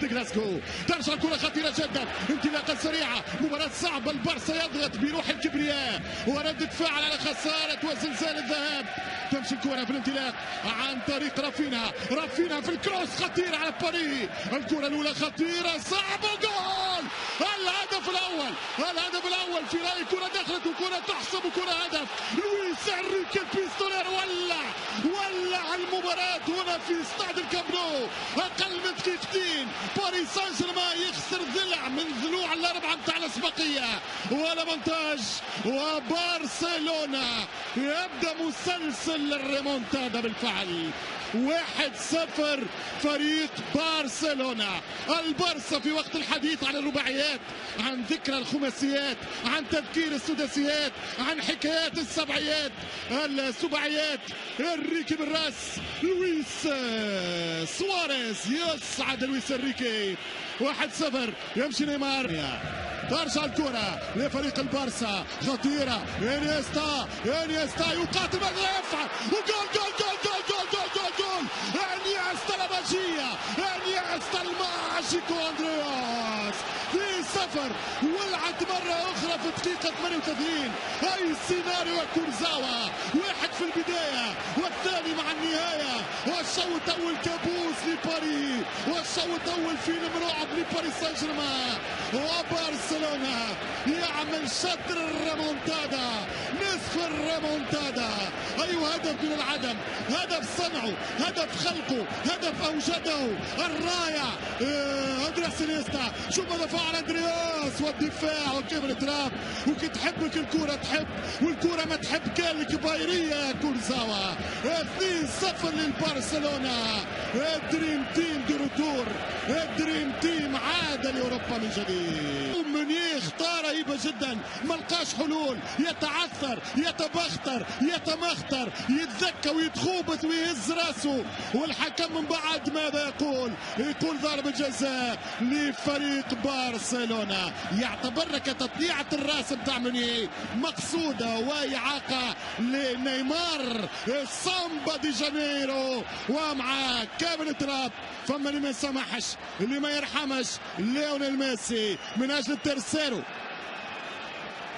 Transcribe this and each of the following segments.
غلاسكو ترجع الكرة خطيرة جدا، انطلاقة سريعة، مباراة صعبة، البارسا يضغط بروح الكبرياء ورد فعل على خسارة وزلزال الذهاب. تمشي الكرة في الانطلاق عن طريق رافينا في الكروس خطير على باري، الكرة الأولى خطيرة صعبة، جول! الهدف الأول في رأيي كرة دخلت وكرة تحسب وكرة هدف. لويس انريكي البيستولير ولع المباراة هنا في استاد الكامب نو. أقل من دقيقتين باريس سان جيرمان يخسر ضلع من ضلوع الأربعة متاع الأسبقية والافونتاج، وبرشلونة يبدأ مسلسل الريمونتادا بالفعل. 1-0 فريق برشلونة. البارسا في وقت الحديث عن الرباعيات، عن ذكرى الخماسيات، عن تذكير السداسيات، عن حكايات السباعيات. انريكي بالراس، لويس سواريز يصعد لويس انريكي. 1-0 يمشي نيمار، ترجع الكرة لفريق البارسا خطيرة، انيستا يقاتل ماذا يفعل، وجول جول جول جول جول جول جول جول انيستا الماجية، انيستا الماجيكو اندرياس 2-0. ولعت مرة أخرى في الدقيقة 38. أي سيناريو كورزاوا، واحد في البداية والثاني مع النهاية، والشوط الأول كابوس لباريس، والشوط الأول فيلم رعب لباريس سان جيرمان. وبرشلونة يعمل شطر الريمونتادا، نصف الريمونتادا. أيوة، هدف من العدم، هدف صنعه، هدف خلقه، هدف أوجده الرائع أندرياس انيستا. شوف ماذا فعل أندرياس، والدفاع وكيف التراب، وكي تحبك الكرة تحب والكرة ما تحب كان الكبايرية كورزاوا. 2-0 للبرشلونة. الدريم تيم دو روتور، الدريم تيم عاد لأوروبا من جديد. مونيه اختار رهيبة جدا، ما لقاش حلول، يتعثر يتبختر يتمختر، يتذكى ويتخوبث ويهز راسه، والحكم من بعد ماذا يقول ضربة جزاء لفريق برشلونة. يعتبر كتطليعة الراس بتاع مونيه مقصودة وإعاقة لنيمار. سامبا دي جانيرو ومع كابن تراب، فما اللي ما يسامحش، اللي ما يرحمش ليونيل ميسي من اجل الترسيرو.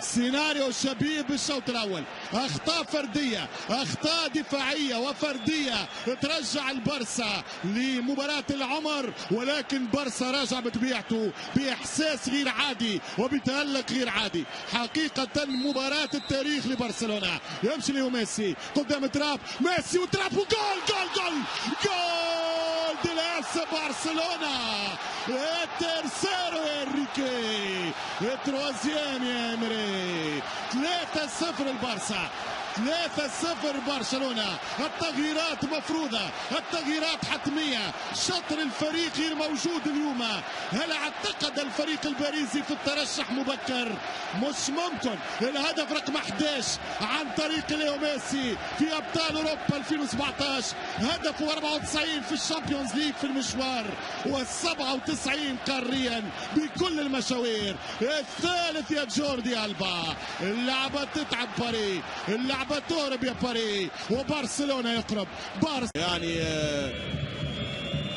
سيناريو شبيه بالشوط الاول، اخطاء فرديه، اخطاء دفاعيه وفرديه ترجع البارسا لمباراه العمر، ولكن بارسا راجع بطبيعته باحساس غير عادي وبتالق غير عادي. حقيقه مباراه التاريخ لبرشلونه. يمشي ليو ميسي قدام تراب، ميسي وتراب وجول جول جول جول دلاس برشلونه. الترسيرو انريكي، التروازيام يا امري. 3-0 البارسا، 3-0 برشلونة. التغييرات مفروضة، التغييرات حتمية، شطر الفريق غير موجود اليوم. هل اعتقد الفريق الباريسي في الترشح مبكر؟ مش ممكن. الهدف رقم 11 عن طريق ليو ميسي في ابطال اوروبا 2017، هدفه 94 في الشامبيونز ليج في المشوار، و97 قاريا بكل المشاوير. الثالث يا جوردي ألبا. اللعبة تتعب باري، اللعبة تهرب يا باري، وبرشلونة يقرب. يعني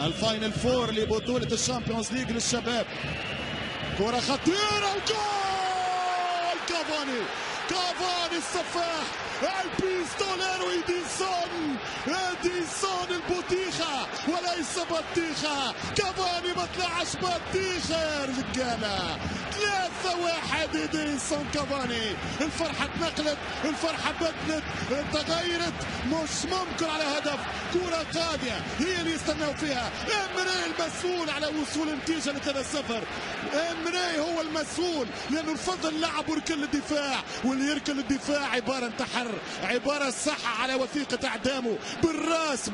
الفاينل فور لبطولة الشامبيونز ليج للشباب. كرة خطيرة وجول! كافاني السفاح، البيستوليرو إديسون البطيخة وليس بطيخة. كافاني ما طلعش بطيخة يا رجالة. 3-1 إديسون كافاني. الفرحة اتنقلت، الفرحة بدلت، تغيرت. مش ممكن على هدف، كرة قاضية هي اللي يستناو فيها. امري المسؤول على وصول النتيجة ل 3-0. امري هو المسؤول، لأنه الفضل لعب وركل الدفاع، واللي يركل الدفاع عبارة انتحر، عبارة صح على وثيقة اعدامه. بالراس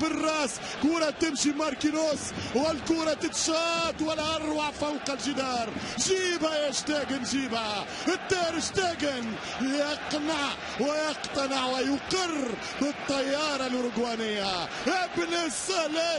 كرة تمشي ماركينوس، والكرة تتشاط والأروع فوق الجدار. جيبها يا شتاجن، جيبها. التير شتاجن يقنع ويقتنع ويقر بالطيارة الأوروغوانية. ابن السلام.